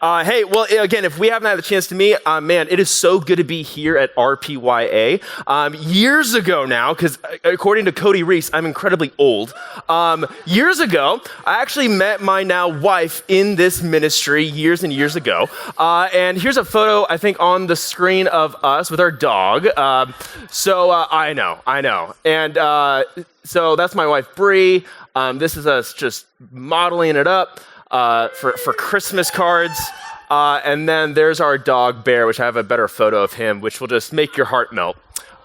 Hey, well, again, if we haven't had the chance to meet, man, it is so good to be here at RPYA. Years ago now, because according to Cody Reese, I'm incredibly old. Years ago, I actually met my now wife in this ministry years and years ago. And here's a photo, I think, on the screen of us with our dog. I know. And so that's my wife, Bree. This is us just modeling it up for Christmas cards. And then there's our dog, Bear, which I have a better photo of him, which will just make your heart melt.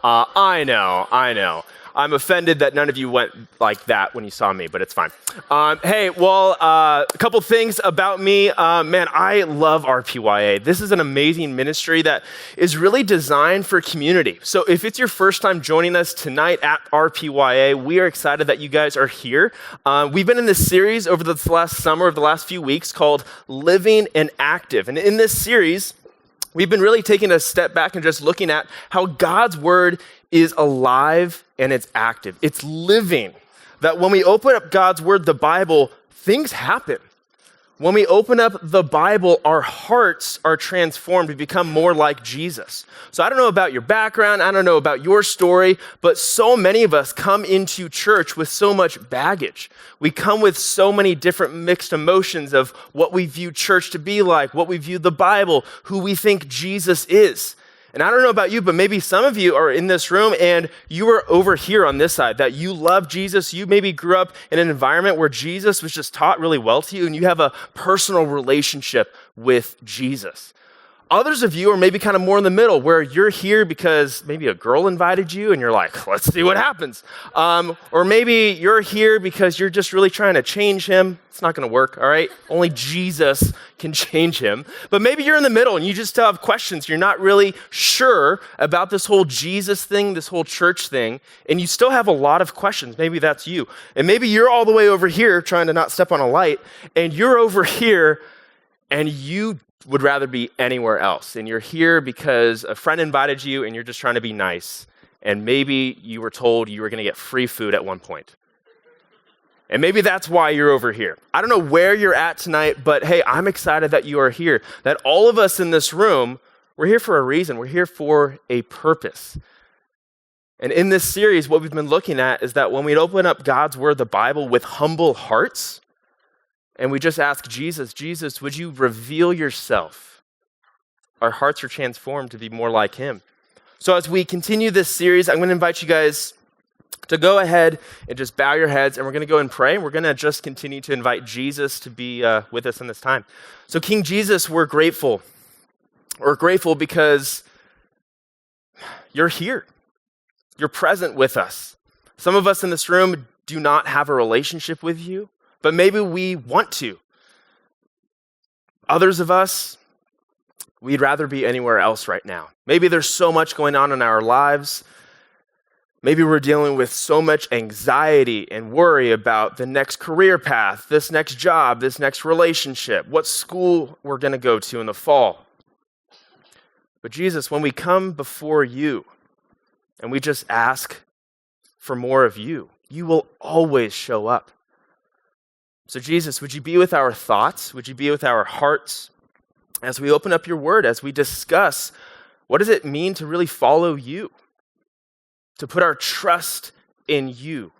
I know. I'm offended that none of you went like that when you saw me, but it's fine. A couple things about me. Man, I love RPYA. This is an amazing ministry that is really designed for community. So if it's your first time joining us tonight at RPYA, we are excited that you guys are here. We've been in this series over the last summer, over the last few weeks, called Living and Active. And in this series, we've been really taking a step back and just looking at how God's word is alive and it's active. It's living. That when we open up God's word, the Bible, things happen. When we open up the Bible, our hearts are transformed. We become more like Jesus. So I don't know about your background. I don't know about your story, but so many of us come into church with so much baggage. We come with so many different mixed emotions of what we view church to be like, what we view the Bible, who we think Jesus is. And I don't know about you, but maybe some of you are in this room and you are over here on this side, that you love Jesus. You maybe grew up in an environment where Jesus was just taught really well to you and you have a personal relationship with Jesus. Others of you are maybe kind of more in the middle, where you're here because maybe a girl invited you and you're like, let's see what happens. Or maybe you're here because you're just really trying to change him. It's not going to work, all right? Only Jesus can change him. But maybe you're in the middle and you just still have questions. You're not really sure about this whole Jesus thing, this whole church thing, and you still have a lot of questions. Maybe that's you. And maybe you're all the way over here trying to not step on a light, and you're over here and you would rather be anywhere else. And you're here because a friend invited you and you're just trying to be nice. And maybe you were told you were going to get free food at one point. And maybe that's why you're over here. I don't know where you're at tonight, but hey, I'm excited that you are here. That all of us in this room, we're here for a reason. We're here for a purpose. And in this series, what we've been looking at is that when we open up God's word, the Bible, with humble hearts, and we just ask Jesus, would you reveal yourself? Our hearts are transformed to be more like him. So as we continue this series, I'm going to invite you guys to go ahead and just bow your heads, and we're going to go and pray, and we're going to just continue to invite Jesus to be with us in this time. So King Jesus, we're grateful. We're grateful because you're here. You're present with us. Some of us in this room do not have a relationship with you, but maybe we want to. Others of us, we'd rather be anywhere else right now. Maybe there's so much going on in our lives. Maybe we're dealing with so much anxiety and worry about the next career path, this next job, this next relationship, what school we're going to go to in the fall. But Jesus, when we come before you and we just ask for more of you, you will always show up. So Jesus, would you be with our thoughts? Would you be with our hearts as we open up your word, as we discuss what does it mean to really follow you, to put our trust in you?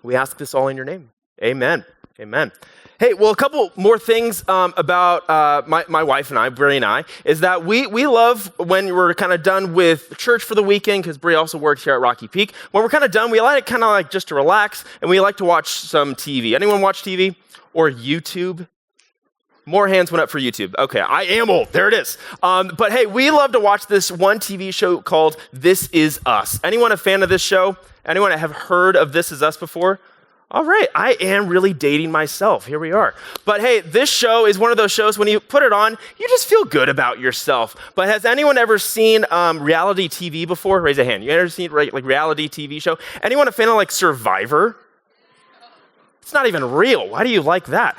We ask this all in your name. Amen. Amen. Hey, well, a couple more things about my wife and I, Brie and I, is that we love when we're kind of done with church for the weekend, because Brie also works here at Rocky Peak. When we're kind of done, we like kind of like just to relax, and we like to watch some TV. Anyone watch TV or YouTube? More hands went up for YouTube. Okay, I am old. There it is. But hey, we love to watch this one TV show called This Is Us. Anyone a fan of this show? Anyone have heard of This Is Us before? All right, I am really dating myself. Here we are. But hey, this show is one of those shows when you put it on, you just feel good about yourself. But has anyone ever seen reality TV before? Raise a hand. You ever seen like reality TV show? Anyone a fan of like Survivor? It's not even real. Why do you like that?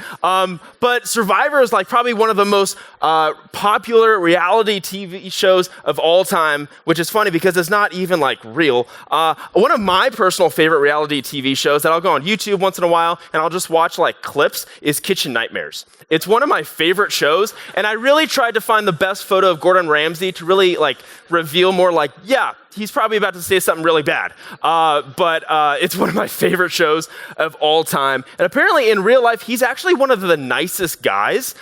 But Survivor is like probably one of the most popular reality TV shows of all time, which is funny because it's not even like real. One of my personal favorite reality TV shows that I'll go on YouTube once in a while and I'll just watch like clips is Kitchen Nightmares. It's one of my favorite shows, and I really tried to find the best photo of Gordon Ramsay to really like reveal more like, yeah, he's probably about to say something really bad. But it's one of my favorite shows of all time. And apparently in real life, he's actually one of the nicest guys.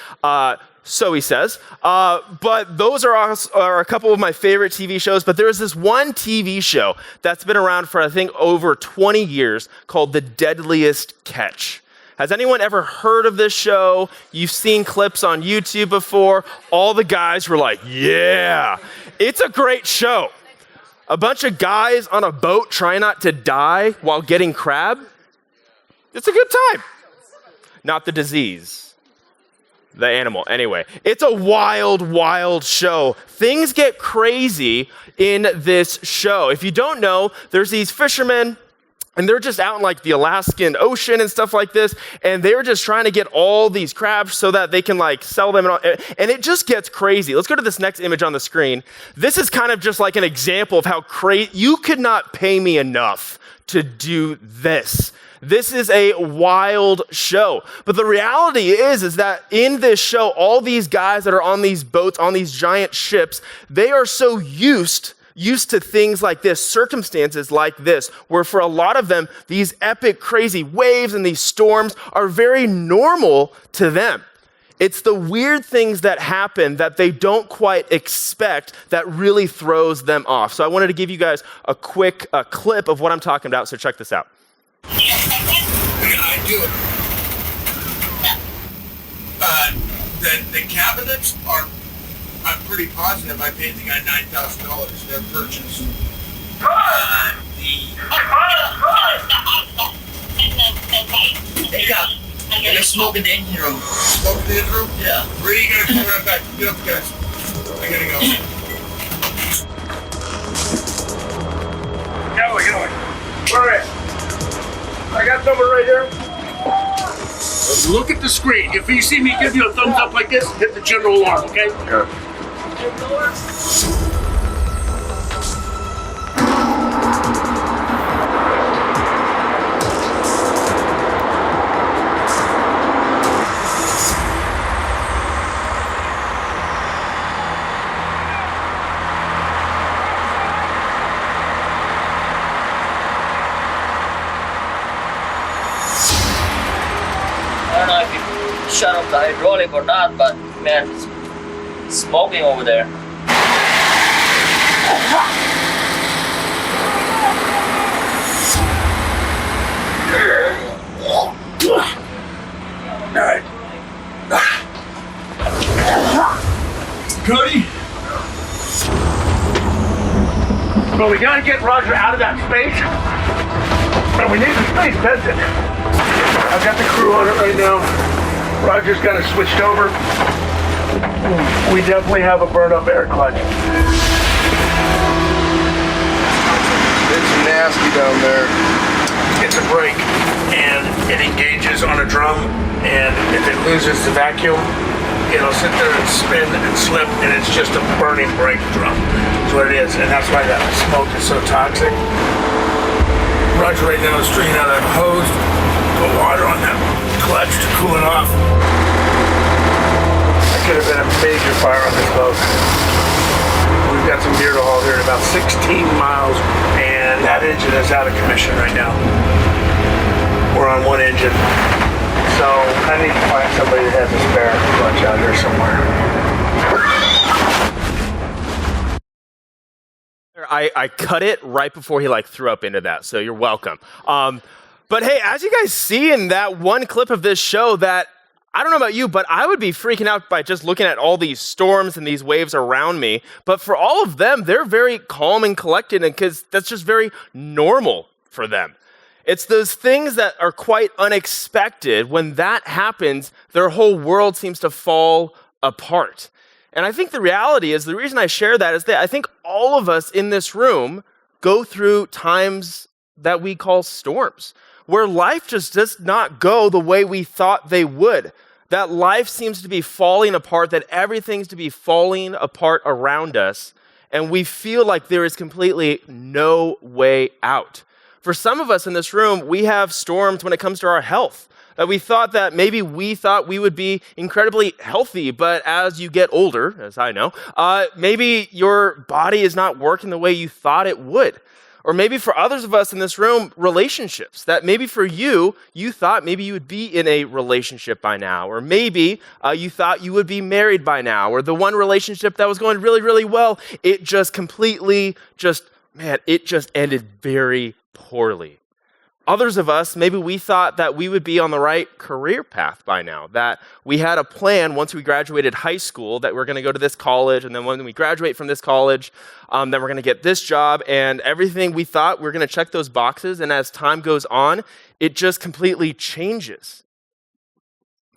So he says. But those are a couple of my favorite TV shows. But there's this one TV show that's been around for, I think, over 20 years called The Deadliest Catch. Has anyone ever heard of this show? You've seen clips on YouTube before. All the guys were like, yeah, it's a great show. A bunch of guys on a boat trying not to die while getting crab. It's a good time. Not the disease. The animal. Anyway, it's a wild, wild show. Things get crazy in this show. If you don't know, there's these fishermen, and they're just out in like the Alaskan Ocean and stuff like this, and they're just trying to get all these crabs so that they can like sell them, and it just gets crazy. Let's go to this next image on the screen. This is kind of just like an example of how crazy, you could not pay me enough to do this. This is a wild show. But the reality is that in this show, all these guys that are on these boats, on these giant ships, they are so used to things like this, circumstances like this, where for a lot of them, these epic, crazy waves and these storms are very normal to them. It's the weird things that happen that they don't quite expect that really throws them off. So I wanted to give you guys a quick clip of what I'm talking about, so check this out. Yeah, I do it. The cabinets are, I'm pretty positive I paid the guy $9,000. They're purchased. There's smoke in the engine room. Smoke in the engine room? Yeah. Where are you going to come right back? Get up, guys. I gotta go. Get away. All right. I got someone right here. Look at the screen. If you see me give you a thumbs up like this, hit the general alarm, okay? Yeah. I don't know if you shut off the hydraulic or not, but man, it's smoking over there. Alright. Cody? Well, we gotta get Roger out of that space. And we need the space tested. I've got the crew on it right now. Roger's got it switched over. We definitely have a burn-up air clutch. It's nasty down there. It's a brake, and it engages on a drum, and if it loses the vacuum, it'll sit there and spin and slip, and it's just a burning brake drum. That's what it is, and that's why that smoke is so toxic. Roger right now is stringing out a hose, put water on that clutch to cool it off. That could have been a major fire on this boat. We've got some gear to haul here at about 16 miles, and that engine is out of commission right now. We're on one engine. So I need to find somebody that has a spare clutch out here somewhere. I cut it right before he like threw up into that, so you're welcome. But hey, as you guys see in that one clip of this show, that I don't know about you, but I would be freaking out by just looking at all these storms and these waves around me. But for all of them, they're very calm and collected, and because that's just very normal for them. It's those things that are quite unexpected. When that happens, their whole world seems to fall apart. And I think the reality is, the reason I share that is that I think all of us in this room go through times that we call storms. where life just does not go the way we thought they would. That life seems to be falling apart, that everything's to be falling apart around us, and we feel like there is completely no way out. For some of us in this room, we have storms when it comes to our health. That we thought that maybe we thought we would be incredibly healthy, but as you get older, as I know, maybe your body is not working the way you thought it would. Or maybe for others of us in this room, relationships. That maybe for you, you thought maybe you would be in a relationship by now. Or maybe you thought you would be married by now. Or the one relationship that was going really, really well, it just completely it just ended very poorly. Others of us, maybe we thought that we would be on the right career path by now, that we had a plan once we graduated high school that we're going to go to this college, and then when we graduate from this college, then we're going to get this job, and everything we thought we were going to check those boxes, and as time goes on, it just completely changes.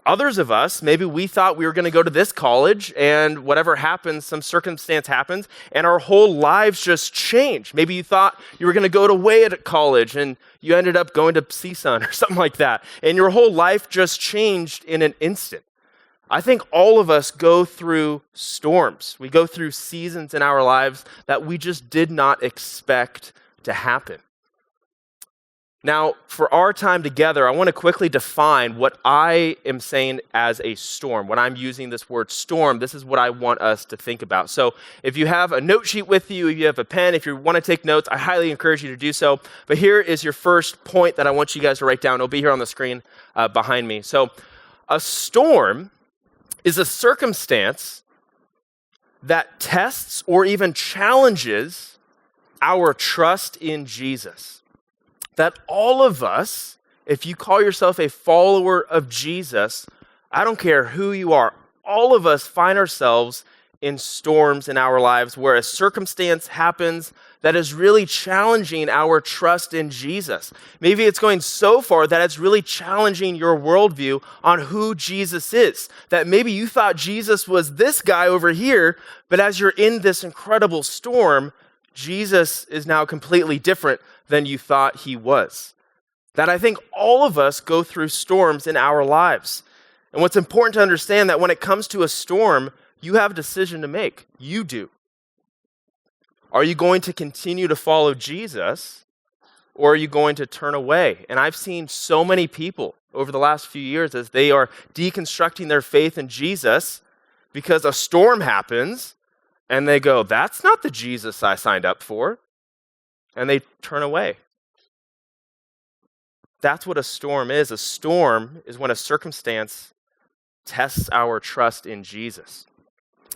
Others of us, maybe we thought we were going to go to this college and whatever happens, some circumstance happens, and our whole lives just change. Maybe you thought you were going to go to Way at college and you ended up going to CSUN or something like that, and your whole life just changed in an instant. I think all of us go through storms. We go through seasons in our lives that we just did not expect to happen. Now, for our time together, I want to quickly define what I am saying as a storm. When I'm using this word storm, this is what I want us to think about. So if you have a note sheet with you, if you have a pen, if you want to take notes, I highly encourage you to do so. But here is your first point that I want you guys to write down. It'll be here on the screen behind me. So a storm is a circumstance that tests or even challenges our trust in Jesus. That all of us, if you call yourself a follower of Jesus, I don't care who you are, all of us find ourselves in storms in our lives where a circumstance happens that is really challenging our trust in Jesus. Maybe it's going so far that it's really challenging your worldview on who Jesus is. That maybe you thought Jesus was this guy over here, but as you're in this incredible storm, Jesus is now completely different than you thought he was. That I think all of us go through storms in our lives. And what's important to understand that when it comes to a storm, you have a decision to make. You do. Are you going to continue to follow Jesus, or are you going to turn away? And I've seen so many people over the last few years as they are deconstructing their faith in Jesus because a storm happens, and they go, that's not the Jesus I signed up for. And they turn away. That's what a storm is. A storm is when a circumstance tests our trust in Jesus.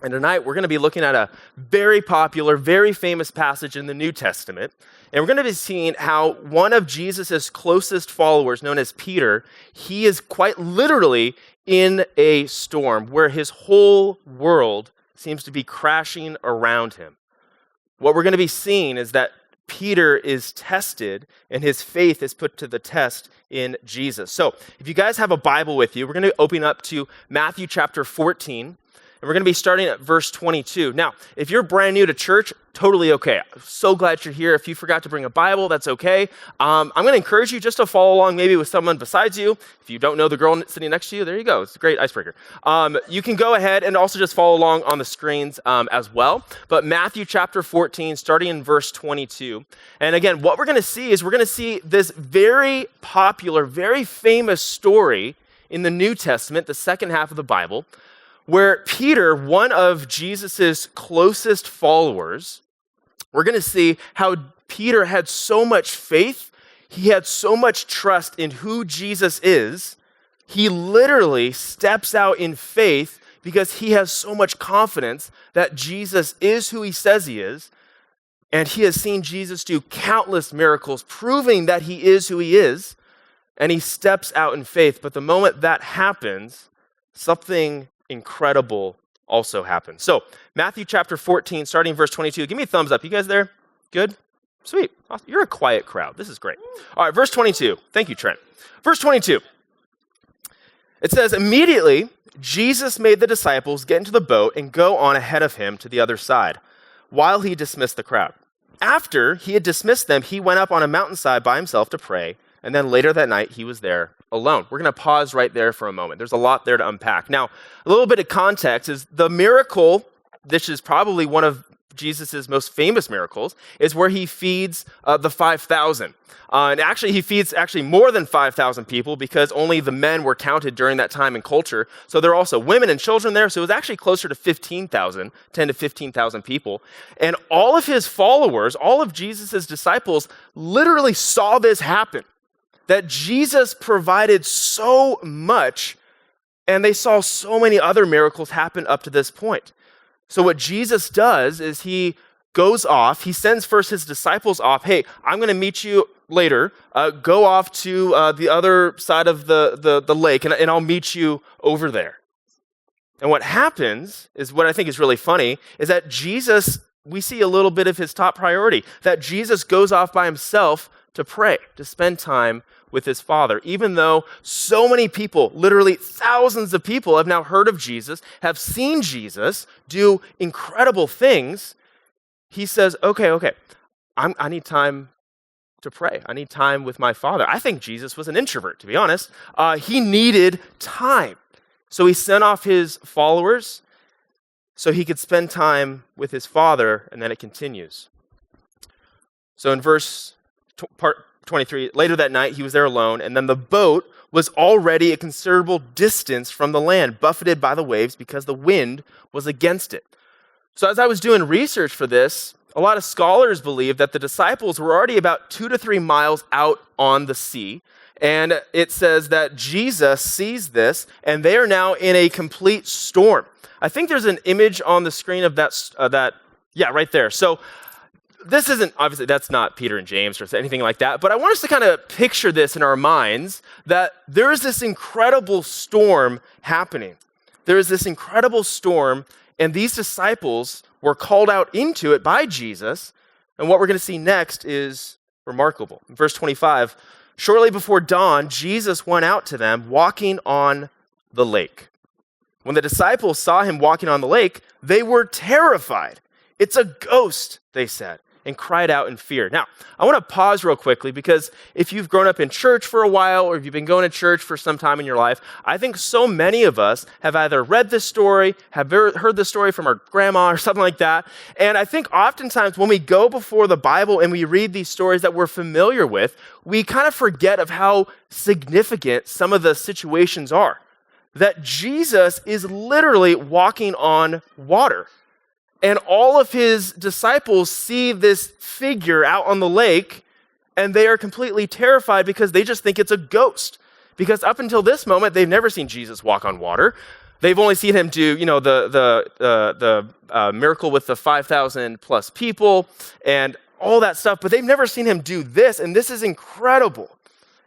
And tonight we're going to be looking at a very popular, very famous passage in the New Testament. And we're going to be seeing how one of Jesus' closest followers, known as Peter, he is quite literally in a storm where his whole world seems to be crashing around him. What we're going to be seeing is that Peter is tested and his faith is put to the test in Jesus. So if you guys have a Bible with you, we're going to open up to Matthew chapter 14. And we're going to be starting at verse 22. Now, if you're brand new to church, totally okay. I'm so glad you're here. If you forgot to bring a Bible, that's okay. I'm going to encourage you just to follow along maybe with someone besides you. If you don't know the girl sitting next to you, there you go. It's a great icebreaker. You can go ahead and also just follow along on the screens as well. But Matthew chapter 14, starting in verse 22. And again, what we're going to see is we're going to see this very popular, very famous story in the New Testament, the second half of the Bible, where Peter, one of Jesus' closest followers, we're going to see how Peter had so much faith, he had so much trust in who Jesus is, he literally steps out in faith because he has so much confidence that Jesus is who he says he is, and he has seen Jesus do countless miracles proving that he is who he is, and he steps out in faith. But the moment that happens, something incredible also happens. So, Matthew chapter 14, starting verse 22. Give me a thumbs up. You guys there? Good? Sweet. Awesome. You're a quiet crowd. This is great. All right, verse 22. Thank you, Trent. Verse 22. It says, immediately, Jesus made the disciples get into the boat and go on ahead of him to the other side, while he dismissed the crowd. After he had dismissed them, he went up on a mountainside by himself to pray, And then later that night, he was there alone. We're going to pause right there for a moment. There's a lot there to unpack. Now, a little bit of context is the miracle, this is probably one of Jesus' most famous miracles, is where he feeds the 5,000. And actually, he feeds more than 5,000 people because only the men were counted during that time in culture. So there are also women and children there. So it was actually closer to 15,000, 10 to 15,000 people. And all of his followers, all of Jesus' disciples, literally saw this happen. That Jesus provided so much, and they saw so many other miracles happen up to this point. So what Jesus does is he goes off, he sends first his disciples off. Hey, I'm going to meet you later. Go off to the other side of the lake, and I'll meet you over there. And what happens is what I think is really funny is that Jesus, we see a little bit of his top priority, that Jesus goes off by himself to pray, to spend time with his Father, even though so many people, literally thousands of people, have now heard of Jesus, have seen Jesus do incredible things. He says, okay, I need time to pray. I need time with my Father. I think Jesus was an introvert, to be honest. He needed time. So he sent off his followers so he could spend time with his Father, and then it continues. So in part 23, later that night, he was there alone, and then the boat was already a considerable distance from the land, buffeted by the waves because the wind was against it. So as I was doing research for this, a lot of scholars believe that the disciples were already about 2 to 3 miles out on the sea, and it says that Jesus sees this, and they are now in a complete storm. I think there's an image on the screen of that, right there. So this isn't, obviously, that's not Peter and James or anything like that, but I want us to kind of picture this in our minds, that there is this incredible storm happening. There is this incredible storm, and these disciples were called out into it by Jesus, and what we're going to see next is remarkable. In verse 25, shortly before dawn, Jesus went out to them, walking on the lake. When the disciples saw him walking on the lake, they were terrified. "It's a ghost," they said, and cried out in fear. Now, I want to pause real quickly because if you've grown up in church for a while or if you've been going to church for some time in your life, I think so many of us have either read this story, have heard this story from our grandma or something like that. And I think oftentimes when we go before the Bible and we read these stories that we're familiar with, we kind of forget of how significant some of the situations are. That Jesus is literally walking on water. And all of his disciples see this figure out on the lake, and they are completely terrified because they just think it's a ghost. Because up until this moment, they've never seen Jesus walk on water. They've only seen him do, the miracle with the 5,000 plus people and all that stuff, but they've never seen him do this, and this is incredible.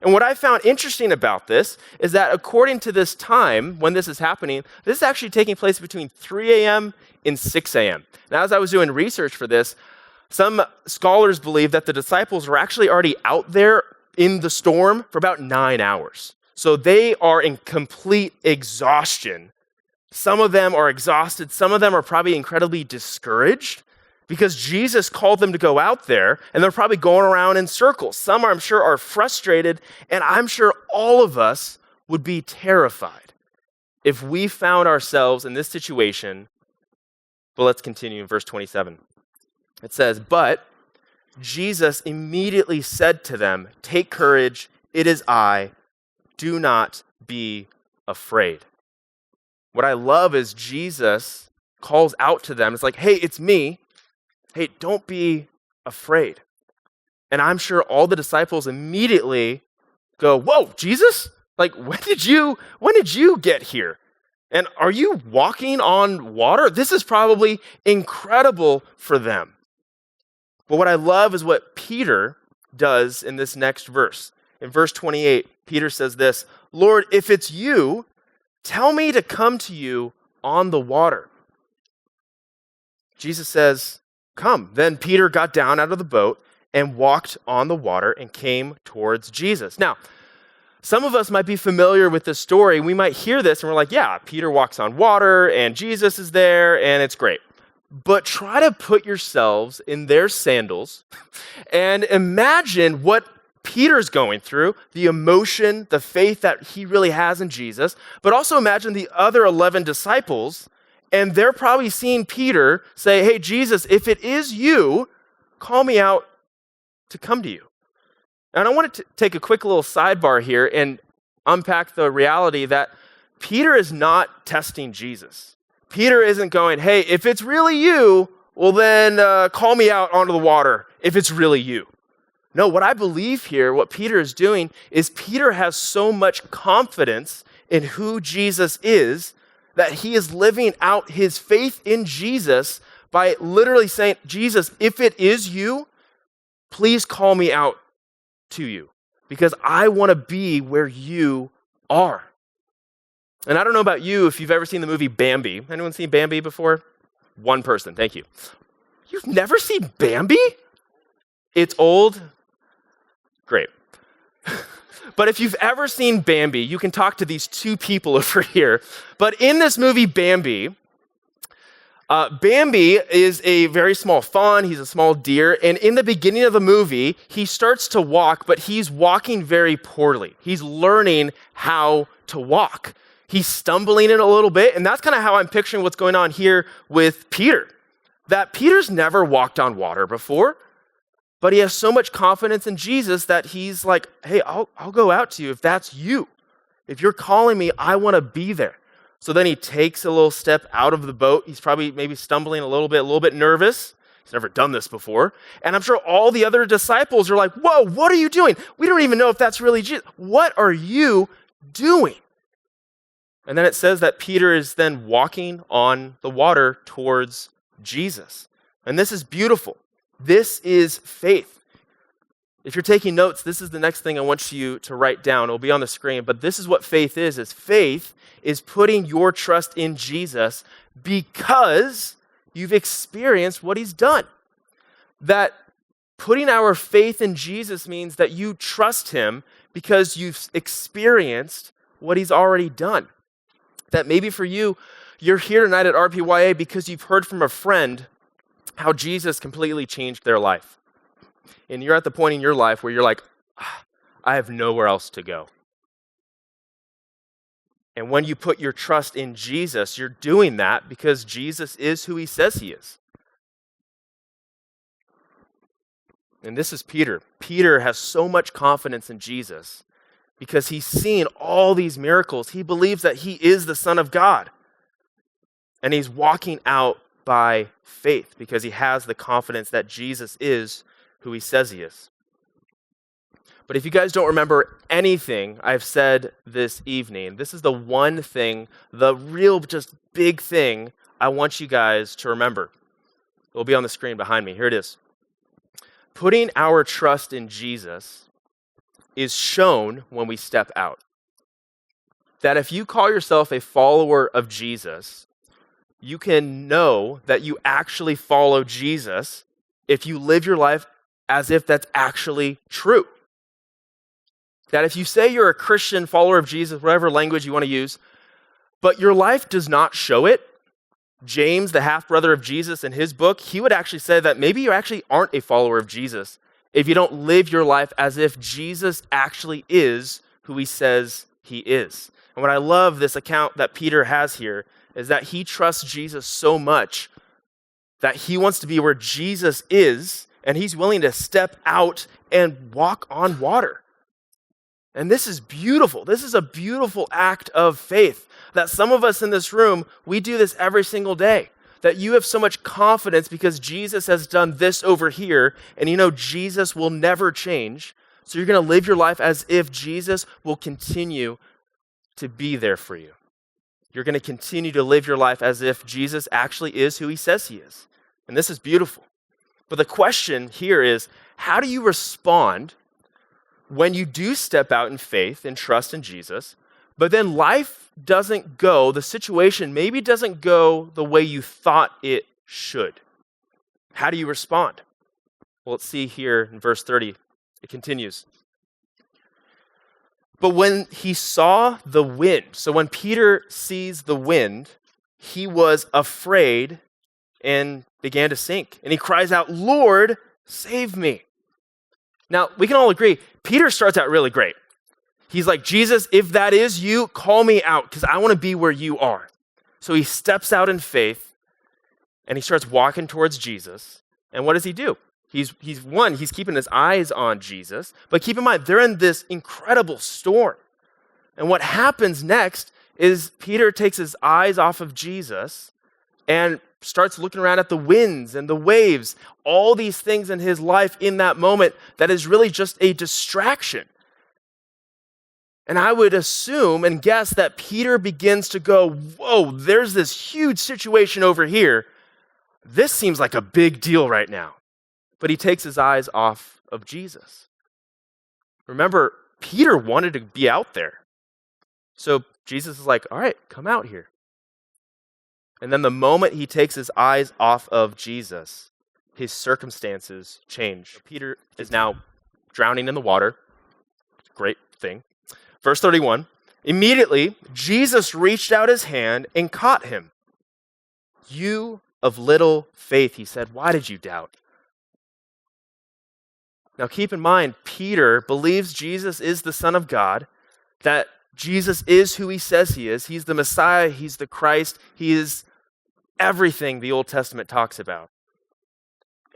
And what I found interesting about this is that according to this time, when this is happening, this is actually taking place between 3 a.m. and 6 a.m. Now, as I was doing research for this, some scholars believe that the disciples were actually already out there in the storm for about 9 hours. So they are in complete exhaustion. Some of them are exhausted. Some of them are probably incredibly discouraged because Jesus called them to go out there, and they're probably going around in circles. Some, I'm sure, are frustrated, and I'm sure all of us would be terrified if we found ourselves in this situation. But let's continue in verse 27. It says, "But Jesus immediately said to them, 'Take courage, it is I. Do not be afraid.'" What I love is Jesus calls out to them. It's like, "Hey, it's me. Hey, don't be afraid." And I'm sure all the disciples immediately go, "Whoa, Jesus? Like, when did you get here? And are you walking on water?" This is probably incredible for them. But what I love is what Peter does in this next verse. In verse 28, Peter says this, "Lord, if it's you, tell me to come to you on the water." Jesus says, "Come." Then Peter got down out of the boat and walked on the water and came towards Jesus. Now, some of us might be familiar with this story. We might hear this and we're like, yeah, Peter walks on water and Jesus is there and it's great. But try to put yourselves in their sandals and imagine what Peter's going through, the emotion, the faith that he really has in Jesus, but also imagine the other 11 disciples, and they're probably seeing Peter say, hey, Jesus, if it is you, call me out to come to you. And I want to take a quick little sidebar here and unpack the reality that Peter is not testing Jesus. Peter isn't going, hey, if it's really you, well then call me out onto the water if it's really you. No, what I believe here, what Peter is doing, is Peter has so much confidence in who Jesus is that he is living out his faith in Jesus by literally saying, Jesus, if it is you, please call me out to you because I want to be where you are. And I don't know about you if you've ever seen the movie Bambi. Anyone seen Bambi before? One person, thank you. You've never seen Bambi? It's old. Great. But if you've ever seen Bambi, you can talk to these two people over here. But in this movie, Bambi, Bambi is a very small fawn. He's a small deer. And in the beginning of the movie, he starts to walk, but he's walking very poorly. He's learning how to walk. He's stumbling in a little bit. And that's kind of how I'm picturing what's going on here with Peter. That Peter's never walked on water before. But he has so much confidence in Jesus that he's like, hey, I'll go out to you if that's you. If you're calling me, I want to be there. So then he takes a little step out of the boat. He's probably maybe stumbling a little bit nervous. He's never done this before. And I'm sure all the other disciples are like, whoa, what are you doing? We don't even know if that's really Jesus. What are you doing? And then it says that Peter is then walking on the water towards Jesus. And this is beautiful. This is faith. If you're taking notes, this is the next thing I want you to write down. It'll be on the screen, but this is what faith is faith is putting your trust in Jesus because you've experienced what he's done. That putting our faith in Jesus means that you trust him because you've experienced what he's already done. That maybe for you, you're here tonight at RPYA because you've heard from a friend how Jesus completely changed their life. And you're at the point in your life where you're like, I have nowhere else to go. And when you put your trust in Jesus, you're doing that because Jesus is who he says he is. And this is Peter. Peter has so much confidence in Jesus because he's seen all these miracles. He believes that he is the Son of God. And he's walking out by faith because he has the confidence that Jesus is who he says he is. But if you guys don't remember anything I've said this evening, this is the one thing, the real just big thing I want you guys to remember. It'll be on the screen behind me. Here it is. Putting our trust in Jesus is shown when we step out. That if you call yourself a follower of Jesus, you can know that you actually follow Jesus if you live your life as if that's actually true. That if you say you're a Christian follower of Jesus, whatever language you want to use, but your life does not show it, James, the half-brother of Jesus, in his book, he would actually say that maybe you actually aren't a follower of Jesus if you don't live your life as if Jesus actually is who he says he is. And what I love this account that Peter has here is that he trusts Jesus so much that he wants to be where Jesus is, and he's willing to step out and walk on water. And this is beautiful. This is a beautiful act of faith that some of us in this room, we do this every single day. That you have so much confidence because Jesus has done this over here, and you know Jesus will never change. So you're going to live your life as if Jesus will continue to be there for you. You're going to continue to live your life as if Jesus actually is who he says he is. And this is beautiful. But the question here is, how do you respond when you do step out in faith and trust in Jesus, but then life doesn't go, the situation maybe doesn't go the way you thought it should? How do you respond? Well, let's see here in verse 30. It continues. But when he saw the wind, so when Peter sees the wind, he was afraid and began to sink. And he cries out, Lord, save me. Now, we can all agree, Peter starts out really great. He's like, Jesus, if that is you, call me out because I want to be where you are. So he steps out in faith and he starts walking towards Jesus. And what does he do? He's keeping his eyes on Jesus. But keep in mind, they're in this incredible storm. And what happens next is Peter takes his eyes off of Jesus and starts looking around at the winds and the waves, all these things in his life in that moment that is really just a distraction. And I would assume and guess that Peter begins to go, whoa, there's this huge situation over here. This seems like a big deal right now. But he takes his eyes off of Jesus. Remember, Peter wanted to be out there. So Jesus is like, all right, come out here. And then the moment he takes his eyes off of Jesus, his circumstances change. Peter is now drowning in the water. Great thing. Verse 31, immediately Jesus reached out his hand and caught him. You of little faith, he said, why did you doubt? Now keep in mind, Peter believes Jesus is the Son of God, that Jesus is who he says he is. He's the Messiah, he's the Christ, he is everything the Old Testament talks about.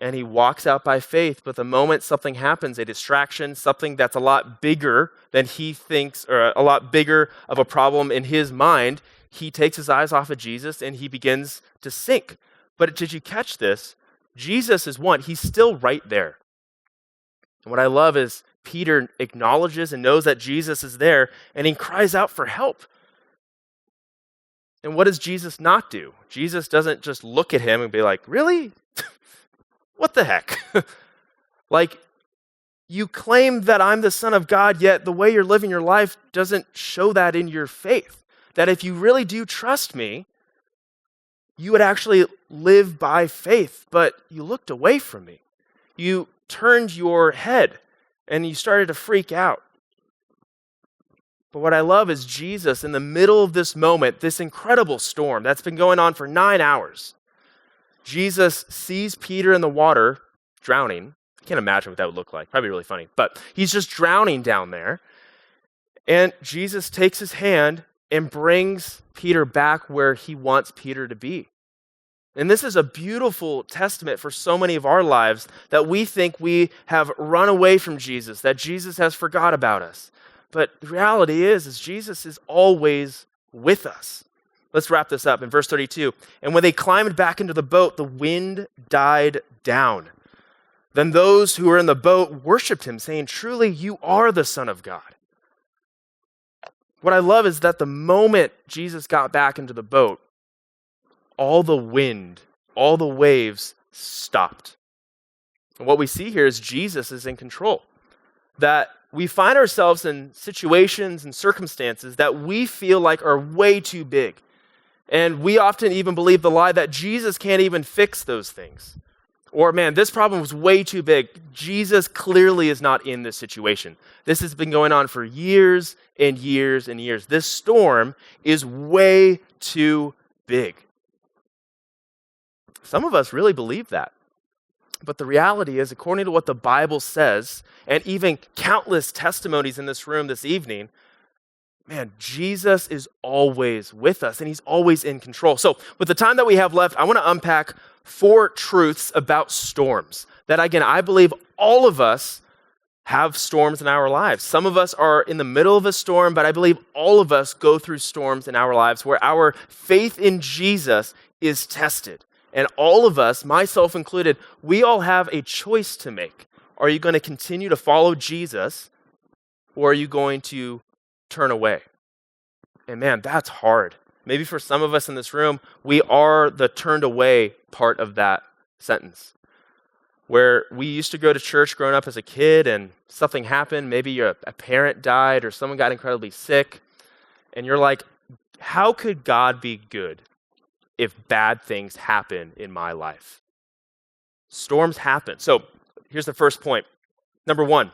And he walks out by faith, but the moment something happens, a distraction, something that's a lot bigger than he thinks, or a lot bigger of a problem in his mind, he takes his eyes off of Jesus and he begins to sink. But did you catch this? Jesus is one, he's still right there. And what I love is Peter acknowledges and knows that Jesus is there, and he cries out for help. And what does Jesus not do? Jesus doesn't just look at him and be like, really? What the heck? Like, you claim that I'm the Son of God, yet the way you're living your life doesn't show that in your faith. That if you really do trust me, you would actually live by faith, but you looked away from me. You turned your head and you started to freak out. But what I love is Jesus, in the middle of this moment, this incredible storm that's been going on for 9 hours, Jesus sees Peter in the water drowning. I can't imagine what that would look like. Probably really funny. But he's just drowning down there. And Jesus takes his hand and brings Peter back where he wants Peter to be. And this is a beautiful testament for so many of our lives that we think we have run away from Jesus, that Jesus has forgot about us. But the reality is Jesus is always with us. Let's wrap this up in verse 32. And when they climbed back into the boat, the wind died down. Then those who were in the boat worshiped him, saying, truly, you are the Son of God. What I love is that the moment Jesus got back into the boat, all the wind, all the waves stopped. And what we see here is Jesus is in control. That we find ourselves in situations and circumstances that we feel like are way too big. And we often even believe the lie that Jesus can't even fix those things. Or, man, this problem was way too big. Jesus clearly is not in this situation. This has been going on for years and years and years. This storm is way too big. Some of us really believe that. But the reality is, according to what the Bible says, and even countless testimonies in this room this evening, man, Jesus is always with us, and he's always in control. So with the time that we have left, I want to unpack 4 truths about storms that, again, I believe all of us have storms in our lives. Some of us are in the middle of a storm, but I believe all of us go through storms in our lives where our faith in Jesus is tested. And all of us, myself included, we all have a choice to make. Are you going to continue to follow Jesus, or are you going to turn away? And man, that's hard. Maybe for some of us in this room, we are the turned away part of that sentence. Where we used to go to church growing up as a kid and something happened, maybe a parent died or someone got incredibly sick, and you're like, how could God be good if bad things happen in my life? Storms happen. So here's the first point. Number 1,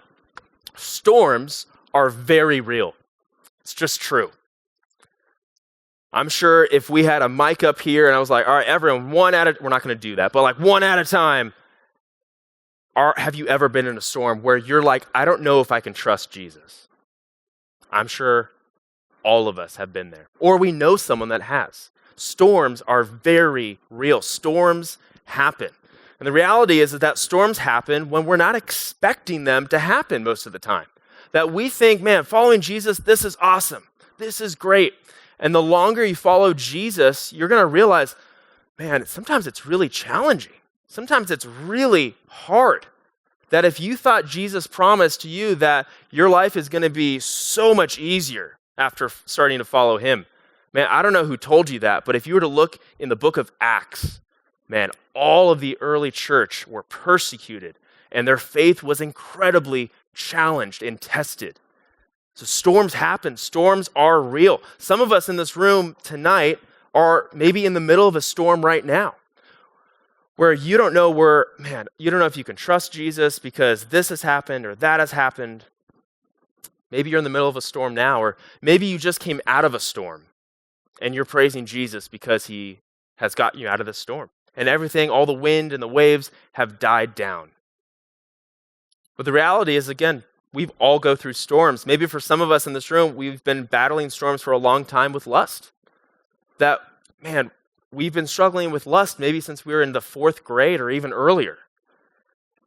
storms are very real. It's just true. I'm sure if we had a mic up here and I was like, all right, everyone, we're not going to do that, but like one at a time, Have you ever been in a storm where you're like, I don't know if I can trust Jesus? I'm sure all of us have been there. Or we know someone that has. Storms are very real. Storms happen. And the reality is that storms happen when we're not expecting them to happen most of the time. That we think, man, following Jesus, this is awesome. This is great. And the longer you follow Jesus, you're going to realize, man, sometimes it's really challenging. Sometimes it's really hard. That if you thought Jesus promised to you that your life is going to be so much easier after starting to follow him, man, I don't know who told you that, but if you were to look in the book of Acts, man, all of the early church were persecuted and their faith was incredibly challenged and tested. So storms happen. Storms are real. Some of us in this room tonight are maybe in the middle of a storm right now where you don't know if you can trust Jesus because this has happened or that has happened. Maybe you're in the middle of a storm now, or maybe you just came out of a storm and you're praising Jesus because he has got you out of the storm. And everything, all the wind and the waves have died down. But the reality is, again, we've all go through storms. Maybe for some of us in this room, we've been battling storms for a long time with lust. That, man, we've been struggling with lust maybe since we were in the 4th grade or even earlier.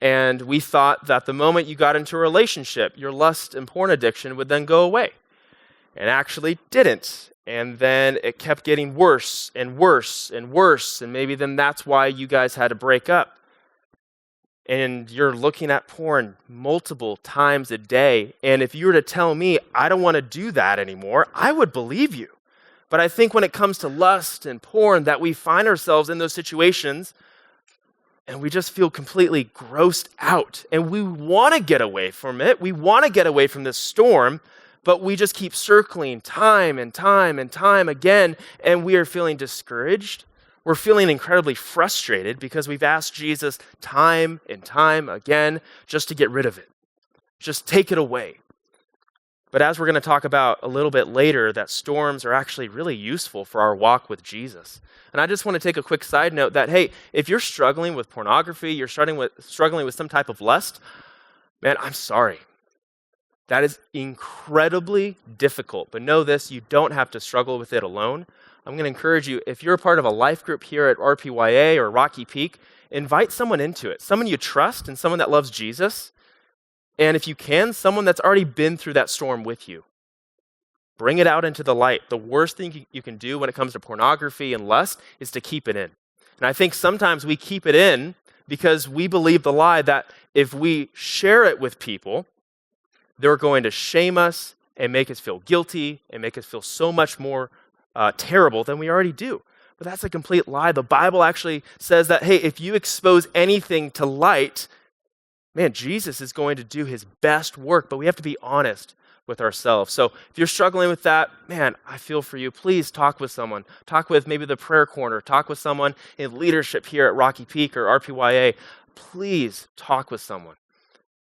And we thought that the moment you got into a relationship, your lust and porn addiction would then go away. And actually didn't. And then it kept getting worse and worse and worse. And maybe then that's why you guys had to break up. And you're looking at porn multiple times a day. And if you were to tell me, I don't want to do that anymore, I would believe you. But I think when it comes to lust and porn, that we find ourselves in those situations and we just feel completely grossed out. And we want to get away from it. We want to get away from this storm, but we just keep circling time and time and time again, and we are feeling discouraged. We're feeling incredibly frustrated because we've asked Jesus time and time again just to get rid of it. Just take it away. But as we're going to talk about a little bit later, that storms are actually really useful for our walk with Jesus. And I just want to take a quick side note that, hey, if you're struggling with pornography, you're struggling with some type of lust, man, I'm sorry. That is incredibly difficult. But know this, you don't have to struggle with it alone. I'm going to encourage you, if you're a part of a life group here at RPYA or Rocky Peak, invite someone into it, someone you trust and someone that loves Jesus. And if you can, someone that's already been through that storm with you. Bring it out into the light. The worst thing you can do when it comes to pornography and lust is to keep it in. And I think sometimes we keep it in because we believe the lie that if we share it with people, they're going to shame us and make us feel guilty and make us feel so much more terrible than we already do. But that's a complete lie. The Bible actually says that, hey, if you expose anything to light, man, Jesus is going to do his best work, but we have to be honest with ourselves. So if you're struggling with that, man, I feel for you. Please talk with someone. Talk with maybe the prayer corner. Talk with someone in leadership here at Rocky Peak or RPYA. Please talk with someone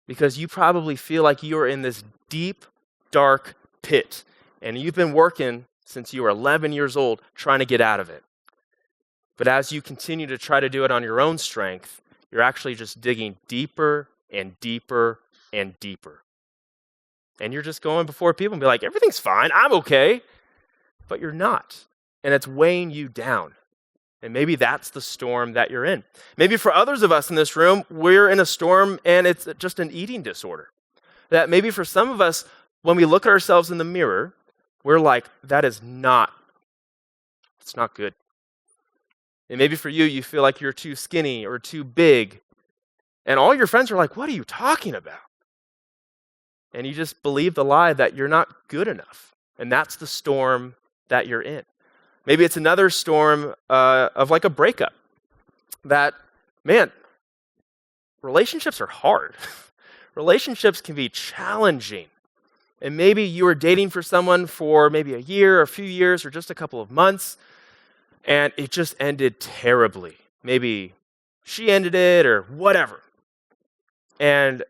because you probably feel like you are in this deep, dark pit and you've been working since you were 11 years old trying to get out of it. But as you continue to try to do it on your own strength, you're actually just digging deeper and deeper and deeper. And you're just going before people and be like, everything's fine, I'm okay. But you're not. And it's weighing you down. And maybe that's the storm that you're in. Maybe for others of us in this room, we're in a storm and it's just an eating disorder. That maybe for some of us, when we look at ourselves in the mirror, we're like, it's not good. And maybe for you, you feel like you're too skinny or too big. And all your friends are like, what are you talking about? And you just believe the lie that you're not good enough. And that's the storm that you're in. Maybe it's another storm of like a breakup. That, man, relationships are hard. Relationships can be challenging. And maybe you were dating for someone for maybe a year, or a few years, or just a couple of months, and it just ended terribly. Maybe she ended it or whatever. And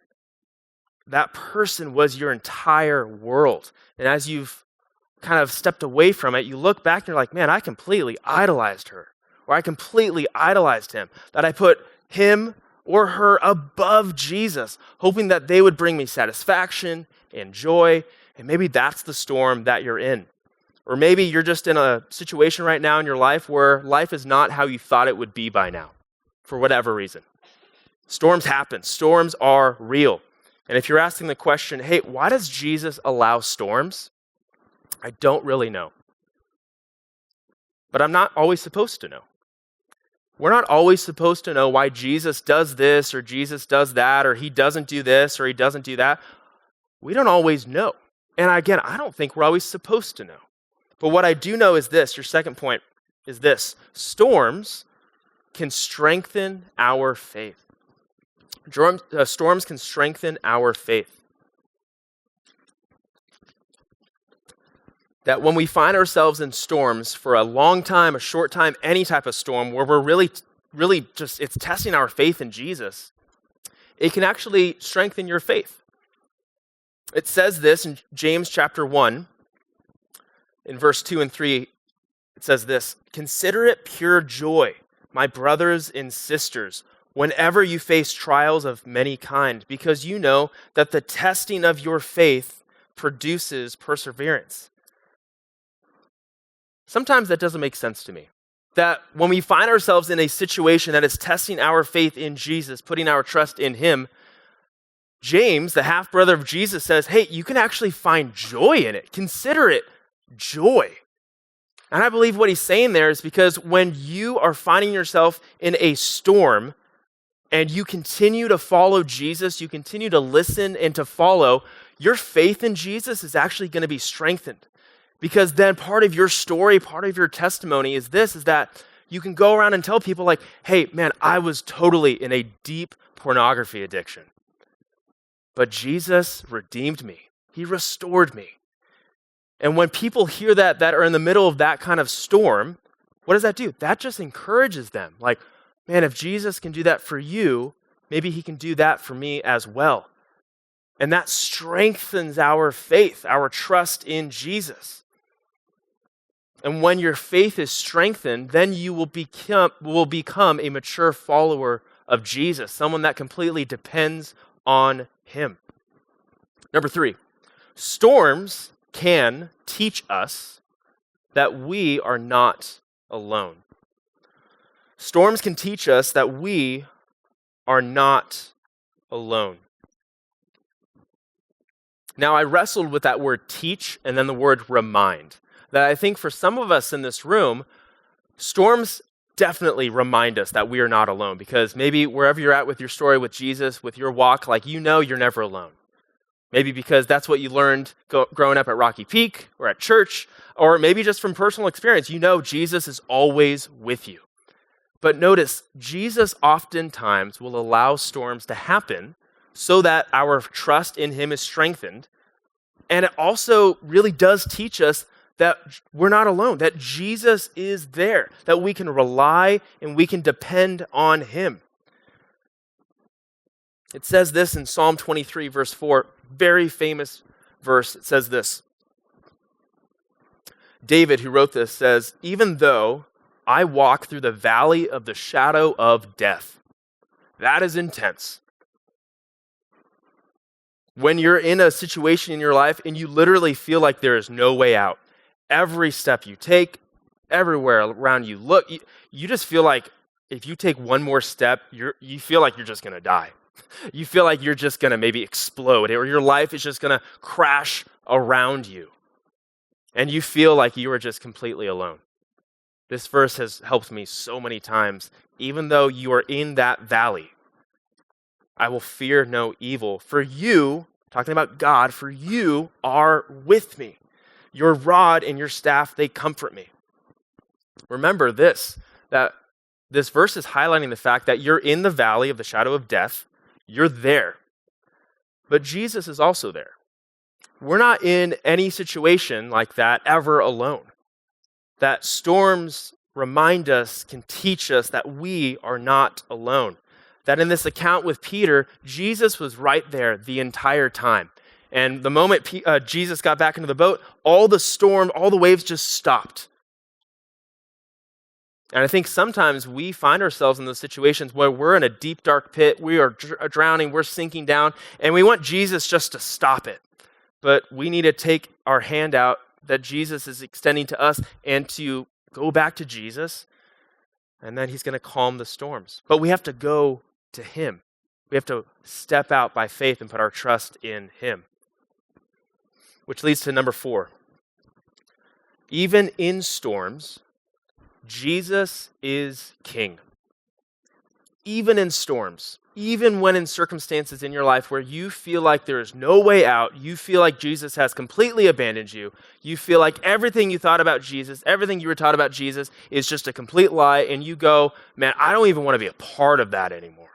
that person was your entire world. And as you've kind of stepped away from it, you look back and you're like, man, I completely idolized her. Or I completely idolized him. That I put him or her above Jesus, hoping that they would bring me satisfaction and joy, and maybe that's the storm that you're in. Or maybe you're just in a situation right now in your life where life is not how you thought it would be by now, for whatever reason. Storms happen. Storms are real. And if you're asking the question, hey, why does Jesus allow storms? I don't really know. But I'm not always supposed to know. We're not always supposed to know why Jesus does this or Jesus does that or he doesn't do this or he doesn't do that. We don't always know. And again, I don't think we're always supposed to know. But what I do know is this, your second point is this: storms can strengthen our faith. Storms can strengthen our faith. That when we find ourselves in storms for a long time, a short time, any type of storm where we're really just, it's testing our faith in Jesus, it can actually strengthen your faith. It says this in James chapter 1, in verse 2 and 3, it says this: "Consider it pure joy, my brothers and sisters, whenever you face trials of many kind, because you know that the testing of your faith produces perseverance." Sometimes that doesn't make sense to me. That when we find ourselves in a situation that is testing our faith in Jesus, putting our trust in him, James, the half-brother of Jesus, says, hey, you can actually find joy in it. Consider it joy. And I believe what he's saying there is because when you are finding yourself in a storm and you continue to follow Jesus, you continue to listen and to follow, your faith in Jesus is actually going to be strengthened. Because then part of your story, part of your testimony is this, is that you can go around and tell people like, hey, man, I was totally in a deep pornography addiction. But Jesus redeemed me. He restored me. And when people hear that are in the middle of that kind of storm, what does that do? That just encourages them. Like, man, if Jesus can do that for you, maybe he can do that for me as well. And that strengthens our faith, our trust in Jesus. And when your faith is strengthened, then you will become a mature follower of Jesus, someone that completely depends on him. Number 3, storms can teach us that we are not alone. Storms can teach us that we are not alone. Now, I wrestled with that word teach and then the word remind. That I think for some of us in this room, storms definitely remind us that we are not alone, because maybe wherever you're at with your story with Jesus, with your walk, like you know you're never alone. Maybe because that's what you learned growing up at Rocky Peak or at church, or maybe just from personal experience, you know Jesus is always with you. But notice, Jesus oftentimes will allow storms to happen so that our trust in him is strengthened. And it also really does teach us that we're not alone, that Jesus is there, that we can rely and we can depend on him. It says this in Psalm 23, verse 4, very famous verse. It says this. David, who wrote this, says, "Even though I walk through the valley of the shadow of death." That is intense. When you're in a situation in your life and you literally feel like there is no way out, every step you take, everywhere around you look, you just feel like if you take one more step, you feel like you're just going to die. You feel like you're just going to maybe explode, or your life is just going to crash around you. And you feel like you are just completely alone. This verse has helped me so many times. Even though you are in that valley, I will fear no evil. For you, talking about God, for you are with me. Your rod and your staff, they comfort me. Remember this, that this verse is highlighting the fact that you're in the valley of the shadow of death. You're there. But Jesus is also there. We're not in any situation like that ever alone. That storms remind us, can teach us that we are not alone. That in this account with Peter, Jesus was right there the entire time. And the moment Jesus got back into the boat, all the storm, all the waves just stopped. And I think sometimes we find ourselves in those situations where we're in a deep, dark pit, we are drowning, we're sinking down, and we want Jesus just to stop it. But we need to take our hand out that Jesus is extending to us and to go back to Jesus, and then he's going to calm the storms. But we have to go to him. We have to step out by faith and put our trust in him. Which leads to number 4. Even in storms, Jesus is king. Even in storms, even when in circumstances in your life where you feel like there is no way out, you feel like Jesus has completely abandoned you, you feel like everything you thought about Jesus, everything you were taught about Jesus is just a complete lie, and you go, man, I don't even want to be a part of that anymore.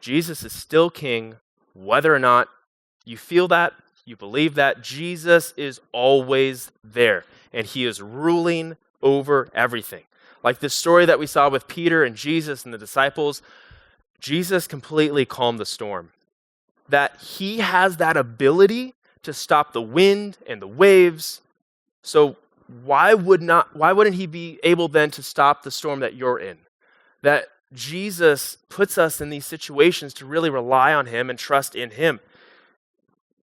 Jesus is still king, whether or not you feel that, you believe that. Jesus is always there, and he is ruling over everything. Like the story that we saw with Peter and Jesus and the disciples, Jesus completely calmed the storm. That he has that ability to stop the wind and the waves. So why wouldn't he be able then to stop the storm that you're in? That Jesus puts us in these situations to really rely on him and trust in him.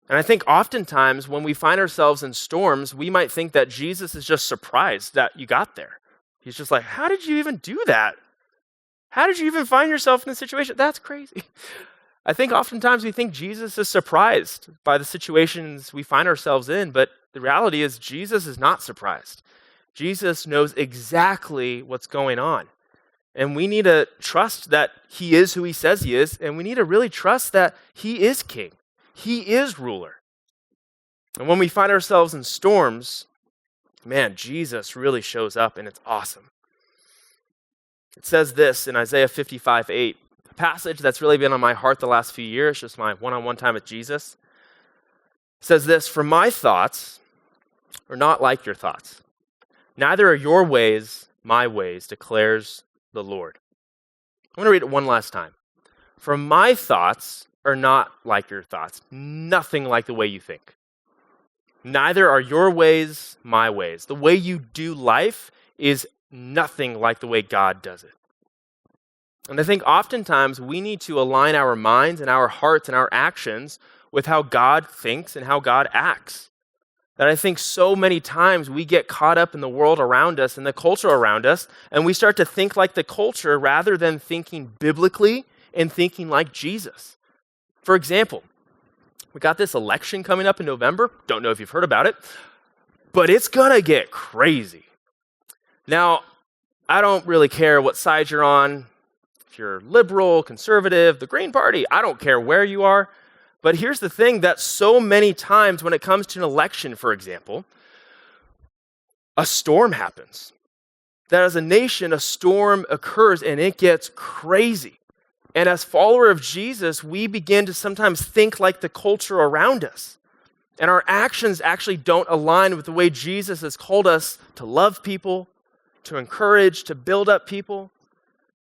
And I think oftentimes when we find ourselves in storms, we might think that Jesus is just surprised that you got there. He's just like, how did you even do that? How did you even find yourself in this situation? That's crazy. I think oftentimes we think Jesus is surprised by the situations we find ourselves in, but the reality is Jesus is not surprised. Jesus knows exactly what's going on. And we need to trust that he is who he says he is, and we need to really trust that he is king. He is ruler. And when we find ourselves in storms, man, Jesus really shows up, and it's awesome. It says this in Isaiah 55:8, a passage that's really been on my heart the last few years, just my one-on-one time with Jesus. It says this, "For my thoughts are not like your thoughts. Neither are your ways my ways, declares the Lord." I'm going to read it one last time. "For my thoughts are not like your thoughts, nothing like the way you think. Neither are your ways my ways." The way you do life is nothing like the way God does it. And I think oftentimes we need to align our minds and our hearts and our actions with how God thinks and how God acts. That I think so many times we get caught up in the world around us and the culture around us, and we start to think like the culture rather than thinking biblically and thinking like Jesus. For example, we got this election coming up in November. Don't know if you've heard about it, but it's going to get crazy. Now, I don't really care what side you're on. If you're liberal, conservative, the Green Party, I don't care where you are. But here's the thing, that so many times when it comes to an election, for example, a storm happens. That as a nation, a storm occurs and it gets crazy. And as followers of Jesus, we begin to sometimes think like the culture around us. And our actions actually don't align with the way Jesus has called us to love people, to encourage, to build up people.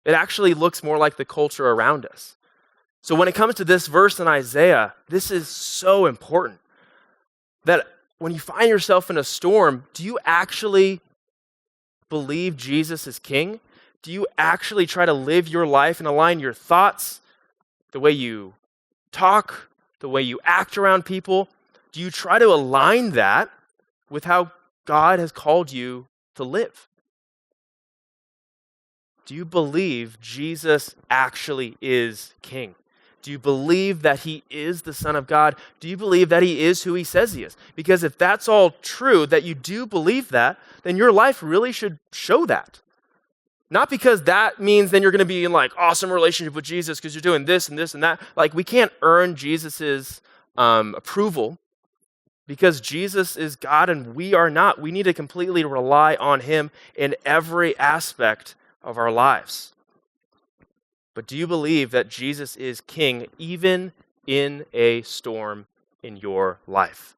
It actually looks more like the culture around us. So when it comes to this verse in Isaiah, this is so important. That when you find yourself in a storm, do you actually believe Jesus is king? Do you actually try to live your life and align your thoughts, the way you talk, the way you act around people? Do you try to align that with how God has called you to live? Do you believe Jesus actually is king? Do you believe that he is the Son of God? Do you believe that he is who he says he is? Because if that's all true, that you do believe that, then your life really should show that. Not because that means then you're going to be in like awesome relationship with Jesus because you're doing this and this and that. Like we can't earn Jesus's approval because Jesus is God and we are not. We need to completely rely on him in every aspect of our lives. But do you believe that Jesus is king even in a storm in your life?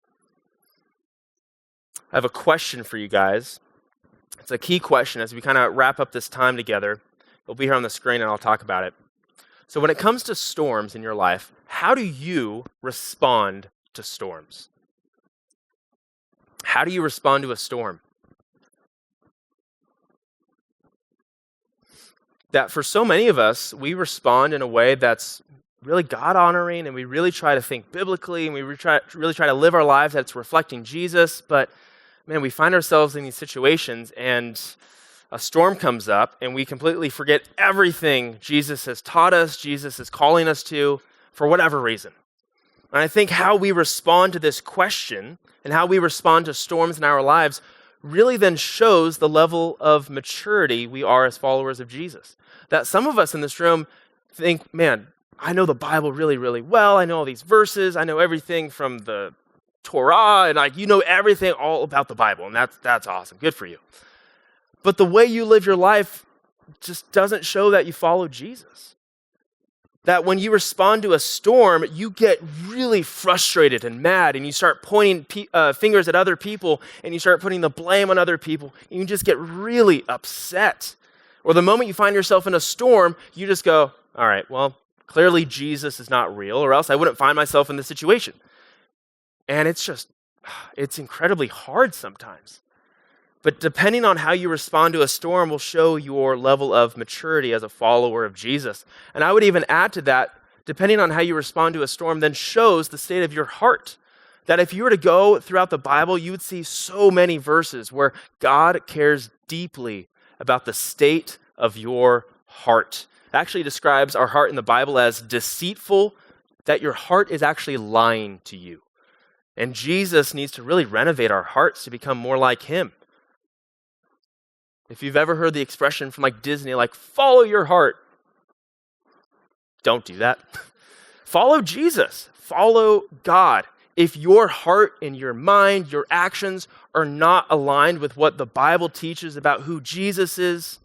I have a question for you guys. It's a key question as we kind of wrap up this time together. It'll be here on the screen and I'll talk about it. So when it comes to storms in your life, how do you respond to storms? How do you respond to a storm? that for so many of us, we respond in a way that's really God-honoring, and we really try to think biblically, and we really try to live our lives that's reflecting Jesus. But man, we find ourselves in these situations, and a storm comes up, and we completely forget everything Jesus has taught us, Jesus is calling us to, for whatever reason. And I think how we respond to this question and how we respond to storms in our lives really then shows the level of maturity we are as followers of Jesus. That some of us in this room think, man, I know the Bible really, really well. I know all these verses. I know everything from the Torah, and you know everything all about the Bible, and that's awesome. Good for you. But the way you live your life just doesn't show that you follow Jesus. That when you respond to a storm, you get really frustrated and mad, and you start pointing fingers at other people, and you start putting the blame on other people, and you just get really upset. Or the moment you find yourself in a storm, you just go, all right, well, clearly Jesus is not real, or else I wouldn't find myself in this situation. And it's incredibly hard sometimes. But depending on how you respond to a storm will show your level of maturity as a follower of Jesus. And I would even add to that, depending on how you respond to a storm, then shows the state of your heart. That if you were to go throughout the Bible, you would see so many verses where God cares deeply about the state of your heart. It actually describes our heart in the Bible as deceitful, that your heart is actually lying to you. And Jesus needs to really renovate our hearts to become more like him. If you've ever heard the expression from Disney, follow your heart, don't do that. Follow Jesus. Follow God. If your heart and your mind, your actions are not aligned with what the Bible teaches about who Jesus is,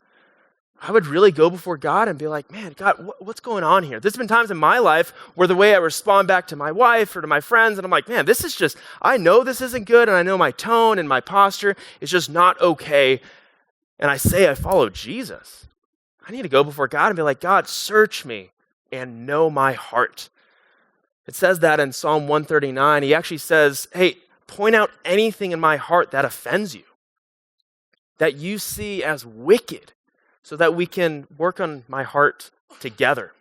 I would really go before God and be like, man, God, what's going on here? There's been times in my life where the way I respond back to my wife or to my friends, and I'm like, man, this is just, I know this isn't good, and I know my tone and my posture is just not okay. And I say I follow Jesus. I need to go before God and be like, God, search me and know my heart. It says that in Psalm 139. He actually says, hey, point out anything in my heart that offends you, that you see as wicked, so that we can work on my heart together.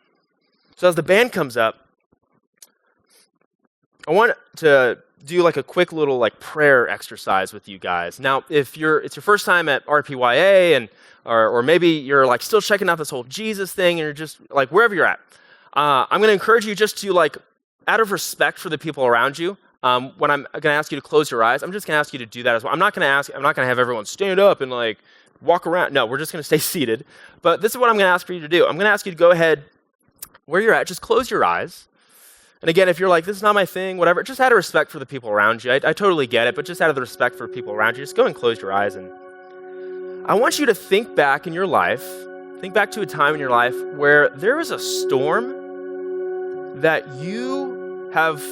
So as the band comes up, I want to do a quick little prayer exercise with you guys. Now, if it's your first time at RPYA, and or maybe you're still checking out this whole Jesus thing, and you're just wherever you're at, I'm going to encourage you just to out of respect for the people around you. When I'm going to ask you to close your eyes, I'm just going to ask you to do that as well. I'm not going to have everyone stand up and walk around. No, we're just going to stay seated. But this is what I'm going to ask for you to do. I'm going to ask you to go ahead where you're at. Just close your eyes. And again, if you're this is not my thing, whatever, just out of respect for the people around you. I totally get it, but just out of the respect for people around you, just go and close your eyes. And I want you to think back in your life, think back to a time in your life where there was a storm that you have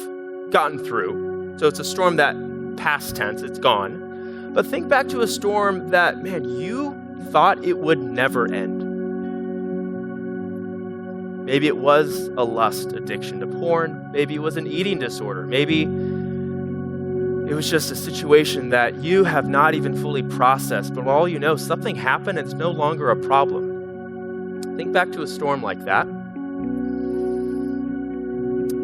gotten through. So it's a storm that past tense, it's gone. But think back to a storm that, man, you thought it would never end. Maybe it was a lust addiction to porn. Maybe it was an eating disorder. Maybe it was just a situation that you have not even fully processed, but all you know, something happened and it's no longer a problem. Think back to a storm like that.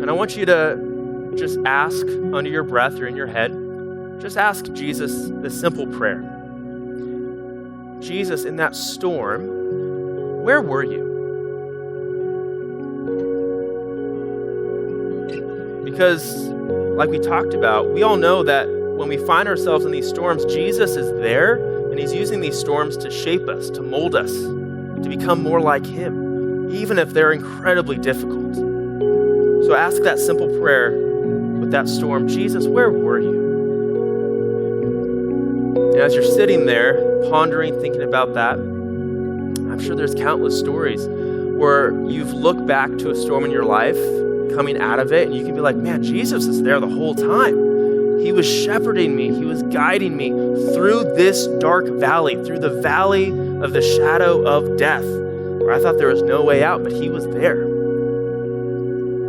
And I want you to just ask under your breath or in your head, just ask Jesus this simple prayer. Jesus, in that storm, where were you? Because, like we talked about, we all know that when we find ourselves in these storms, Jesus is there, and he's using these storms to shape us, to mold us, to become more like him, even if they're incredibly difficult. So ask that simple prayer with that storm, Jesus, where were you? And as you're sitting there, pondering, thinking about that, I'm sure there's countless stories where you've looked back to a storm in your life, coming out of it, and you can be like, man, Jesus is there the whole time. He was shepherding me. He was guiding me through this dark valley, through the valley of the shadow of death, where I thought there was no way out, but he was there.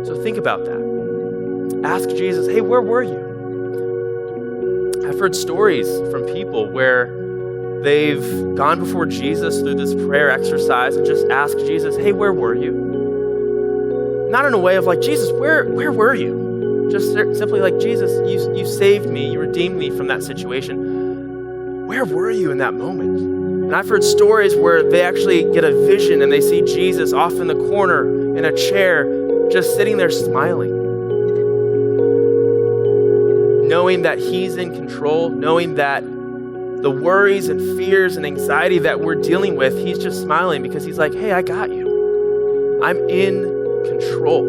So think about that. Ask Jesus, hey, where were you? I've heard stories from people where they've gone before Jesus through this prayer exercise and just asked Jesus, hey, where were you? Not in a way of like, Jesus, where were you? Just simply like, Jesus, you saved me, you redeemed me from that situation. Where were you in that moment? And I've heard stories where they actually get a vision and they see Jesus off in the corner in a chair, just sitting there smiling. Knowing that he's in control, knowing that the worries and fears and anxiety that we're dealing with, he's just smiling because he's like, hey, I got you. I'm in control.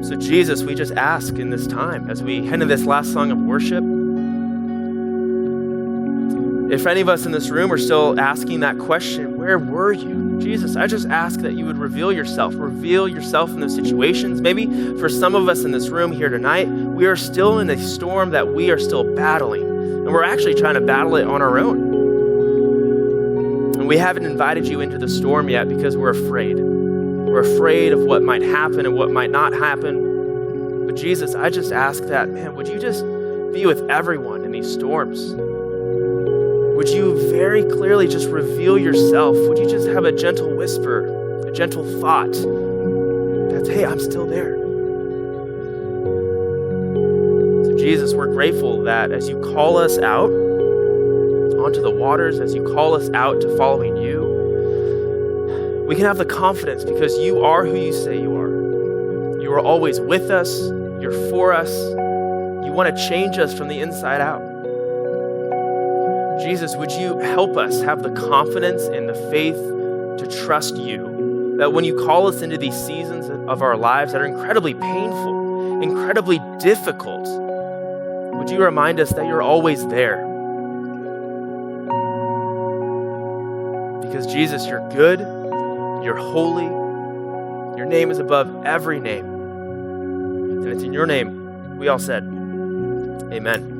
So Jesus, we just ask in this time, as we head into this last song of worship, if any of us in this room are still asking that question, where were you? Jesus, I just ask that you would reveal yourself in those situations. Maybe for some of us in this room here tonight, we are still in a storm that we are still battling, and we're actually trying to battle it on our own. And we haven't invited you into the storm yet because we're afraid. We're afraid of what might happen and what might not happen. But Jesus, I just ask that, man, would you just be with everyone in these storms? Would you very clearly just reveal yourself? Would you just have a gentle whisper, a gentle thought that's, hey, I'm still there. So Jesus, we're grateful that as you call us out onto the waters, as you call us out to following you, we can have the confidence because you are who you say you are. You are always with us. You're for us. You want to change us from the inside out. Jesus, would you help us have the confidence and the faith to trust you, that when you call us into these seasons of our lives that are incredibly painful, incredibly difficult, would you remind us that you're always there? Because Jesus, you're good, you're holy, your name is above every name. And it's in your name we all said, amen.